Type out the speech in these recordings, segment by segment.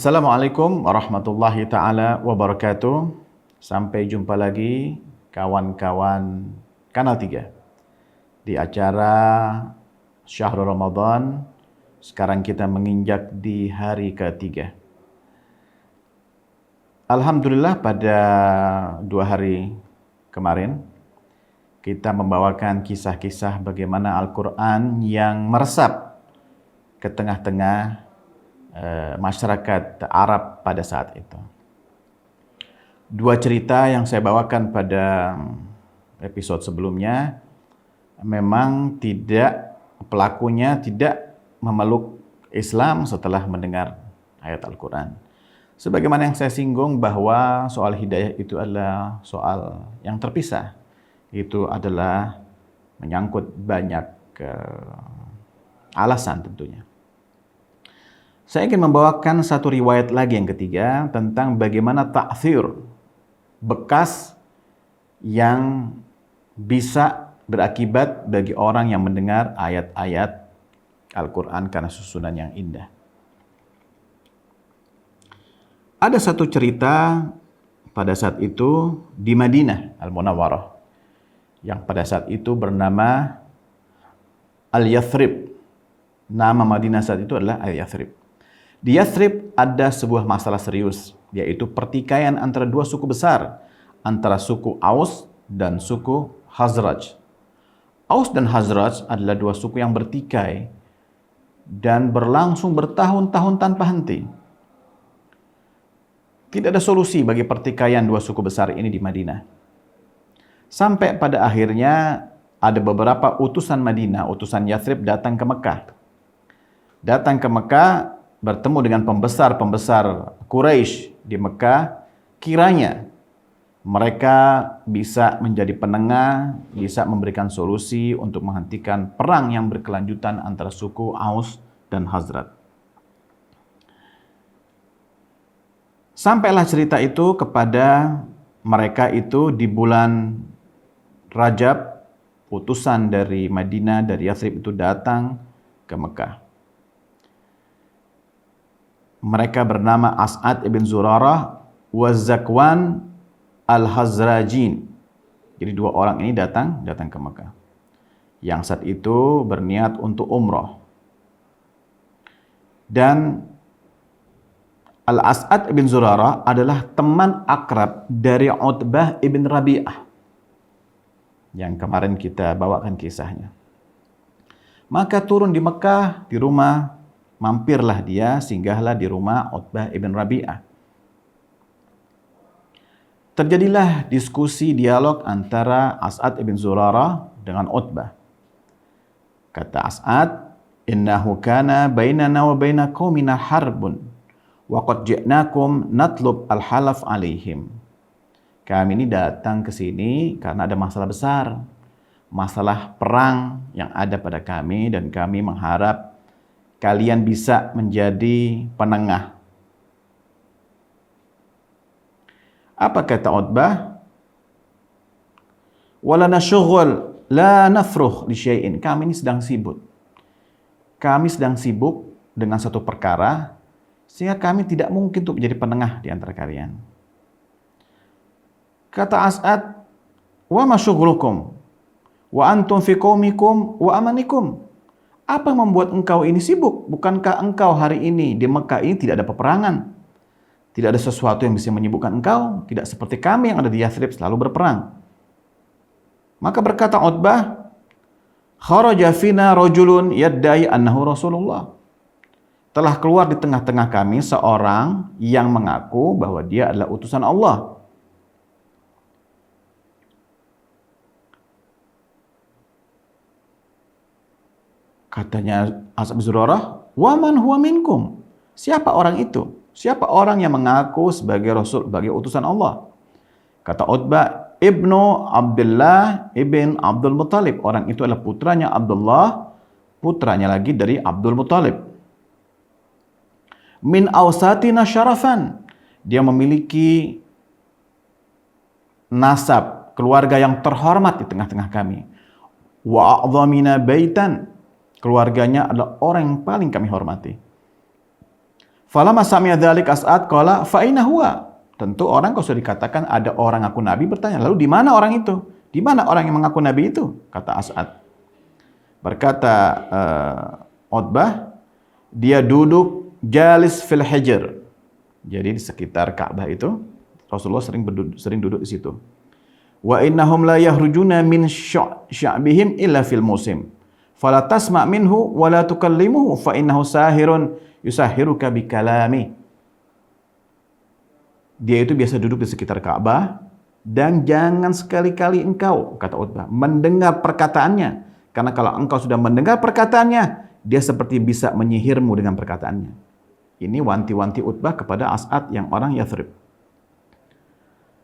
Assalamualaikum warahmatullahi ta'ala wabarakatuh. Sampai jumpa lagi kawan-kawan Kanal 3 di acara Syahrul Ramadan. Sekarang kita menginjak di hari ketiga. Alhamdulillah pada 2 hari kemarin kita membawakan kisah-kisah bagaimana Al-Quran yang meresap ke tengah-tengah masyarakat Arab pada saat itu. 2 cerita yang saya bawakan pada episode sebelumnya memang pelakunya tidak memeluk Islam setelah mendengar ayat Al-Quran. Sebagaimana yang saya singgung bahwa soal hidayah itu adalah soal yang terpisah. Itu adalah menyangkut banyak alasan tentunya. Saya ingin membawakan satu riwayat lagi yang ketiga tentang bagaimana ta'thir, bekas yang bisa berakibat bagi orang yang mendengar ayat-ayat Al-Quran karena susunan yang indah. Ada satu cerita pada saat itu di Madinah Al-Munawwarah yang pada saat itu bernama Al-Yathrib. Nama Madinah saat itu adalah Al-Yathrib. Di Yathrib ada sebuah masalah serius, yaitu pertikaian antara 2 suku besar, antara suku Aus dan suku Khazraj. Aus dan Khazraj adalah 2 suku yang bertikai dan berlangsung bertahun-tahun tanpa henti. Tidak ada solusi bagi pertikaian 2 suku besar ini di Madinah. Sampai pada akhirnya ada beberapa utusan Madinah, utusan Yathrib datang ke Mekah. Datang ke Mekah bertemu dengan pembesar-pembesar Quraisy di Mekah, kiranya mereka bisa menjadi penengah, bisa memberikan solusi untuk menghentikan perang yang berkelanjutan antara suku Aus dan Khazraj. Sampailah cerita itu kepada mereka itu di bulan Rajab, utusan dari Madinah, dari Yathrib itu datang ke Mekah. Mereka bernama As'ad ibn Zurarah wa Zakwan al-Khazrajin. Jadi 2 orang ini datang ke Mekah. Yang saat itu berniat untuk umrah. Dan Al-As'ad ibn Zurarah adalah teman akrab dari Utbah ibn Rabi'ah. Yang kemarin kita bawakan kisahnya. Maka turun di Mekah, di rumah, mampirlah dia, singgahlah di rumah Utbah ibn Rabi'ah. Terjadilah diskusi dialog antara As'ad ibn Zurarah dengan Utbah. Kata As'ad, "Innahu kana bainana wa baina qaumina harbun, wa qad ji'nakum natlub al-halaf alaihim." Kami ini datang ke sini karena ada masalah besar, masalah perang yang ada pada kami, dan kami mengharap kalian bisa menjadi penengah. Apa kata Utbah? Walana syughul la nafruh li syai'in. Kami ini sedang sibuk. Kami sedang sibuk dengan satu perkara sehingga kami tidak mungkin untuk menjadi penengah di antara kalian. Kata As'ad, wa ma syughulukum wa antum fi qaumikum wa amanikum. Apa yang membuat engkau ini sibuk? Bukankah engkau hari ini di Mekah ini tidak ada peperangan? Tidak ada sesuatu yang bisa menyibukkan engkau? Tidak seperti kami yang ada di Yathrib selalu berperang. Maka berkata Utbah, kharaja fina rajulun yaddai annahu Rasulullah. Telah keluar di tengah-tengah kami seorang yang mengaku bahwa dia adalah utusan Allah. Katanya As'ad bin Zurarah, "Wa man huwa minkum?" Siapa orang itu? Siapa orang yang mengaku sebagai Rasul, sebagai utusan Allah? Kata Utbah, Ibnu Abdullah ibn Abdul Muttalib. Orang itu adalah putranya Abdullah, putranya lagi dari Abdul Muttalib. Min awsatina syarafan. Dia memiliki nasab, keluarga yang terhormat di tengah-tengah kami. Wa a'dhamina baitan. Keluarganya adalah orang yang paling kami hormati. Falamma sami'a dzalik As'ad qala fa aina huwa? Tentu orang kalau sudah dikatakan ada orang ngaku nabi bertanya, lalu di mana orang itu? Di mana orang yang mengaku nabi itu? Kata As'ad. Berkata Utbah, dia duduk jalis fil hijr. Jadi di sekitar Ka'bah itu Rasulullah sering duduk di situ. Wa innahum la yahrujuna min sya'bihim illa fil musim. Fala tasma' minhu wa la tukallimuhu fa innahu sahirun yusahiruka bikalami. Dia itu biasa duduk di sekitar Ka'bah dan jangan sekali-kali engkau, kata Utbah, mendengar perkataannya. Karena kalau engkau sudah mendengar perkataannya, dia seperti bisa menyihirmu dengan perkataannya. Ini wanti-wanti Utbah kepada As'ad yang orang Yathrib.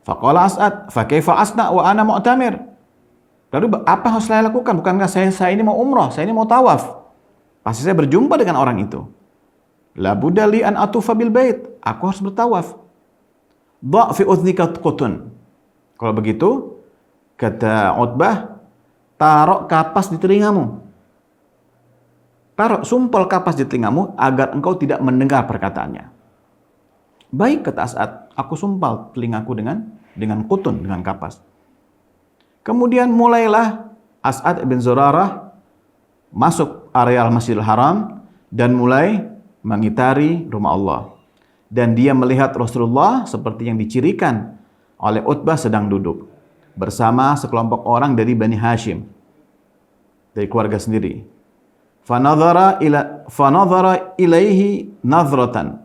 Faqala As'ad, fa kaifa asna wa ana mu'tamir? Lalu apa yang harus saya lakukan? Bukankah saya ini mau umrah, saya ini mau tawaf? Pasti saya berjumpa dengan orang itu. La budda li an atufa bil bait. Aku harus bertawaf. Dha' fi udhnika qutun. Kalau begitu, kata Utbah, taruh kapas di telingamu. Taruh sumpel kapas di telingamu agar engkau tidak mendengar perkataannya. Baik, kata As'ad, aku sumpal telingaku dengan qutun, dengan kapas. Kemudian mulailah As'ad bin Zurarah masuk areal Masjidil Haram dan mulai mengitari rumah Allah. Dan dia melihat Rasulullah seperti yang dicirikan oleh Utbah sedang duduk bersama sekelompok orang dari Bani Hashim, dari keluarga sendiri. Fanadhara ilaihi nadhratan.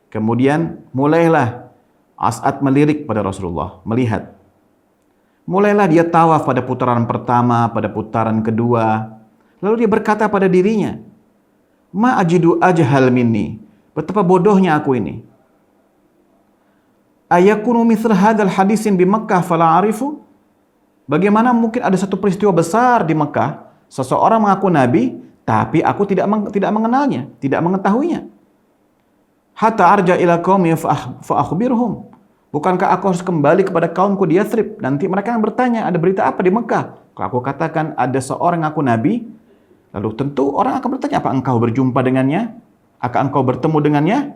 Kemudian mulailah As'ad melirik pada Rasulullah, melihat. Mulailah dia tawaf pada putaran pertama, pada putaran kedua. Lalu dia berkata pada dirinya, ma ajidu ajhal minni. Betapa bodohnya aku ini. Ayakunu mithl hadzal hadisin bi Makkah fala arifu? Bagaimana mungkin ada satu peristiwa besar di Mekah, seseorang mengaku nabi, tapi aku tidak mengenalnya, tidak mengetahuinya. Hatta arja ila qaumi fa akhbirhum. Bukankah aku harus kembali kepada kaumku di Yathrib? Nanti mereka akan bertanya, ada berita apa di Mekah? Kalau aku katakan ada seorang ngaku nabi, lalu tentu orang akan bertanya, apa engkau berjumpa dengannya? Akan engkau bertemu dengannya?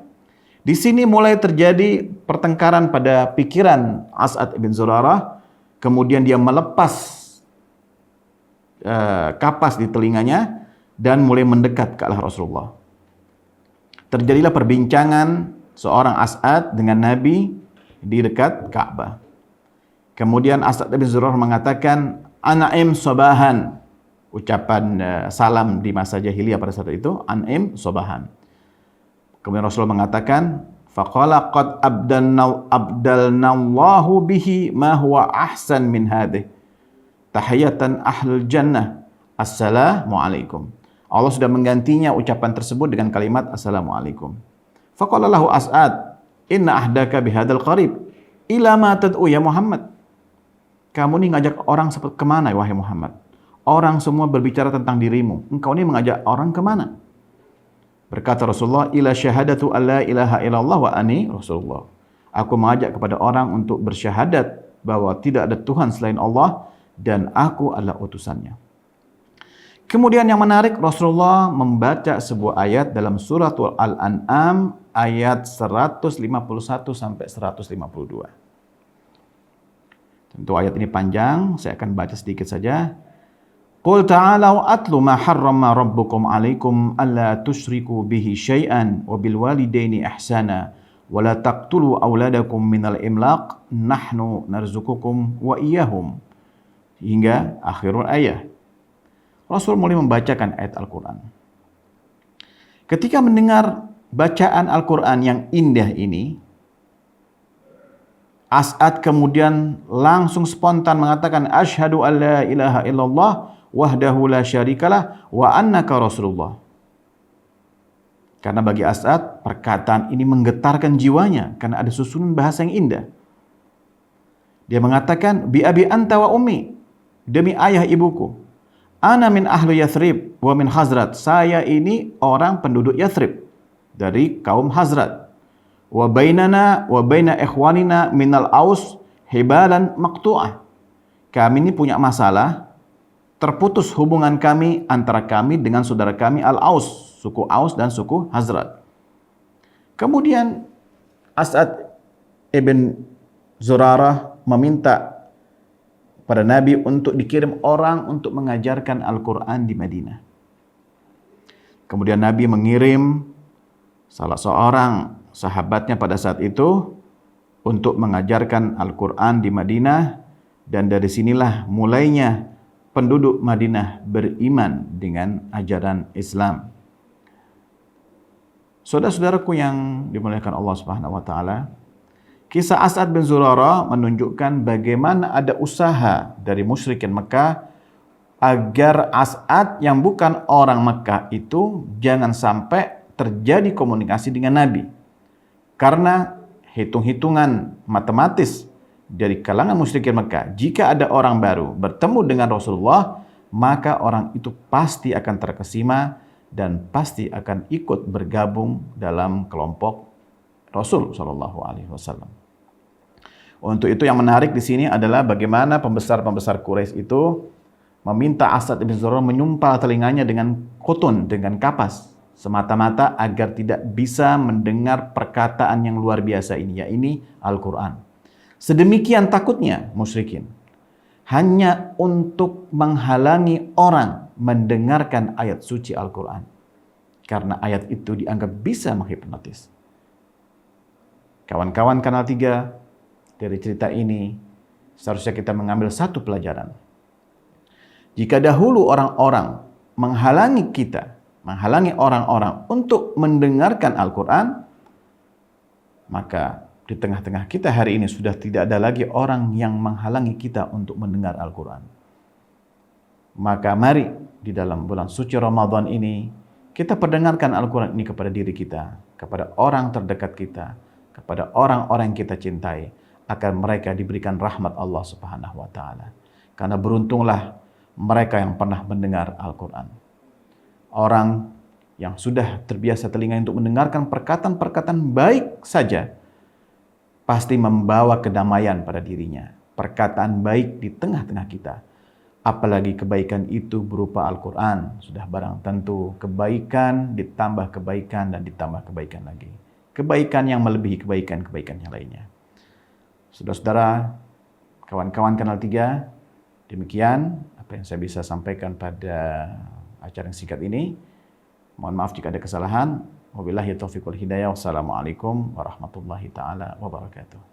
Di sini mulai terjadi pertengkaran pada pikiran As'ad bin Zurarah. Kemudian dia melepas kapas di telinganya dan mulai mendekat ke arah Rasulullah. Terjadilah perbincangan seorang As'ad dengan Nabi di dekat Ka'bah. Kemudian As'ad bin Zurarah mengatakan, An'im sobahan. Ucapan salam di masa jahiliyah pada saat itu, An'im sobahan. Kemudian Rasulullah mengatakan, faqala qad abdalnallahu bihi ma huwa ahsan min hadhihi. Tahiyatan ahlul jannah. Assalamu alaikum. Allah sudah menggantinya ucapan tersebut dengan kalimat assalamualaikum. Faqala lahu As'ad, inna ahdaka bihadzal qarib ila ma tad'u ya Muhammad. Kamu ini ngajak orang kemana wahai Muhammad? Orang semua berbicara tentang dirimu. Engkau ini mengajak orang kemana? Berkata Rasulullah, ila syahadatu alla ilaha illallah wa ani Rasulullah. Aku mengajak kepada orang untuk bersyahadat bahwa tidak ada Tuhan selain Allah dan aku adalah utusannya. Kemudian yang menarik, Rasulullah membaca sebuah ayat dalam surat Al-An'am ayat 151 sampai 152. Tentu ayat ini panjang, saya akan baca sedikit saja. Qul ta'alau atlu ma harrama rabbukum alaikum alla tusyriku bihi syai'an wa bil walidaini ihsana wa la taqtulu auladakum minal imlaq nahnu narzukukum wa iyyahum. Hingga akhirul ayat. Rasul mulai membacakan ayat Al-Quran. Ketika mendengar bacaan Al-Quran yang indah ini, As'ad kemudian langsung spontan mengatakan, Ashhadu an la ilaha illallah wahdahu la syarikalah wa annaka Rasulullah. Karena bagi As'ad, perkataan ini menggetarkan jiwanya karena ada susunan bahasa yang indah. Dia mengatakan, bi abi anta wa ummi, demi ayah ibuku. Ana min ahli Yathrib wa min Hazrat. Saya ini orang penduduk Yathrib dari kaum Hazrat. Wa bainana wa baina ikhwanina minal Aus hibalan maqtu'ah. Kami ini punya masalah, terputus hubungan kami antara kami dengan saudara kami Al-Aus, suku Aus dan suku Hazrat. Kemudian As'ad ibn Zurarah meminta pada Nabi untuk dikirim orang untuk mengajarkan Al-Quran di Madinah. Kemudian Nabi mengirim salah seorang sahabatnya pada saat itu untuk mengajarkan Al-Quran di Madinah, dan dari sinilah mulainya penduduk Madinah beriman dengan ajaran Islam. Saudara-saudaraku yang dimuliakan Allah Subhanahu wa taala, kisah As'ad bin Zurarah menunjukkan bagaimana ada usaha dari musyrikin Mekah agar As'ad yang bukan orang Mekah itu jangan sampai terjadi komunikasi dengan Nabi. Karena hitung-hitungan matematis dari kalangan musyrikin Mekah, jika ada orang baru bertemu dengan Rasulullah, maka orang itu pasti akan terkesima dan pasti akan ikut bergabung dalam kelompok Rasul Shallallahu Alaihi Wasallam. Untuk itu yang menarik di sini adalah bagaimana pembesar-pembesar Quraisy itu meminta As'ad bin Zurarah menyumpal telinganya dengan kotun, dengan kapas, semata-mata agar tidak bisa mendengar perkataan yang luar biasa ini, yaitu Al-Quran. Sedemikian takutnya musyrikin, hanya untuk menghalangi orang mendengarkan ayat suci Al-Quran. Karena ayat itu dianggap bisa menghipnotis. Kawan-kawan Kanal 3, dari cerita ini seharusnya kita mengambil satu pelajaran. Jika dahulu orang-orang menghalangi orang-orang untuk mendengarkan Al-Quran, maka di tengah-tengah kita hari ini sudah tidak ada lagi orang yang menghalangi kita untuk mendengar Al-Quran. Maka mari di dalam bulan suci Ramadan ini kita perdengarkan Al-Quran ini kepada diri kita, kepada orang terdekat kita, kepada orang-orang yang kita cintai, agar mereka diberikan rahmat Allah Subhanahu wa taala. Karena beruntunglah mereka yang pernah mendengar Al-Quran. Orang yang sudah terbiasa telinga untuk mendengarkan perkataan-perkataan baik saja pasti membawa kedamaian pada dirinya. Perkataan baik di tengah-tengah kita. Apalagi kebaikan itu berupa Al-Quran. Sudah barang tentu kebaikan ditambah kebaikan dan ditambah kebaikan lagi. Kebaikan yang melebihi kebaikan-kebaikan yang lainnya. Saudara-saudara, kawan-kawan Kanal 3, demikian apa yang saya bisa sampaikan pada acara yang singkat ini. Mohon maaf jika ada kesalahan. Wabillahi taufiq wal hidayah. Wassalamualaikum warahmatullahi taala wabarakatuh.